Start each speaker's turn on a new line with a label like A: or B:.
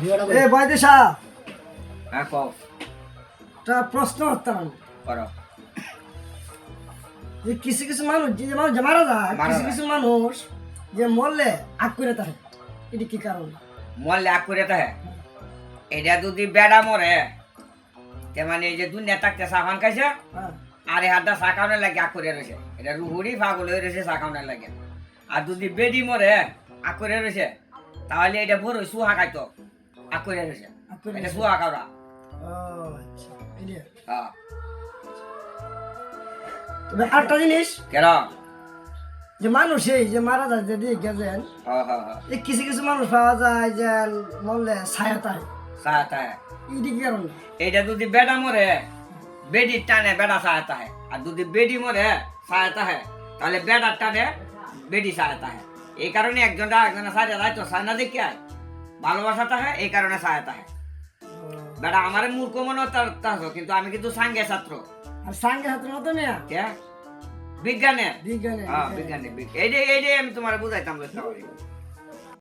A: এ বাইদে শাহ
B: হ্যাঁ কও
A: তা প্রশ্ন করতাম
B: করো
A: যে কিছু কিছু মানুষ যে মানুষ যে মারা যায়
B: মারা
A: কিছু
B: যায়।
A: কিছু মানুষ যে মরলে আগ করে থাকে এটি কি কারণ
B: মরলে আগ করে তাহে এটা যদি বেড়া মরে তে মানে এই যে দুনিয়া থাকতে সাফান খাইছে
A: হ্যাঁ
B: আর এই হাতটা সাকাউনের লাগে আগ করে রয়েছে এটা রুহুরি পাগল হয়ে রয়েছে সাকাউনের লাগে আর যদি বেডি মরে আগ করে রয়েছে তাহলে এটা বড় সুহা খাইতো আগ করে রয়েছে
A: আগ করে
B: এটা
A: রয়েছে।
B: সুহা খাওয়া
A: ও আচ্ছা এই যে।
B: হ্যাঁ
A: তবে আরেকটা জিনিস
B: কেন
A: যে মানুষ এই যে মারা যায় যে দিয়ে গেছেন
B: হ্যাঁ হ্যাঁ হ্যাঁ
A: এই কিছু কিছু মানুষ পাওয়া যায় যে মরলে ছায়া তাই
B: সাহায্য
A: এটি কি কারণ
B: এটা যদি বেডা মরে বেডি টানে বেডা সহায়তা হয় আর যদি বেডি মরে সহায়তা হয় তাহলে বেডার টানে বেডি সহায়তা হয় এই কারণে একজনটা একজনের সাহায্য হয় তো সায়না দেখে আয় ভালোবাসাটা হয় এই কারণে সহায়তা হয় বেটা আমার মূর্খ মনে হতো কিন্তু আমি কিন্তু সাঙ্গে ছাত্র
A: আর সাঙ্গে হাতের মতো মেয়া
B: কে বিজ্ঞানে
A: বিজ্ঞানে
B: হ্যাঁ বিজ্ঞানে এইটাই আমি তোমার বুঝাইতাম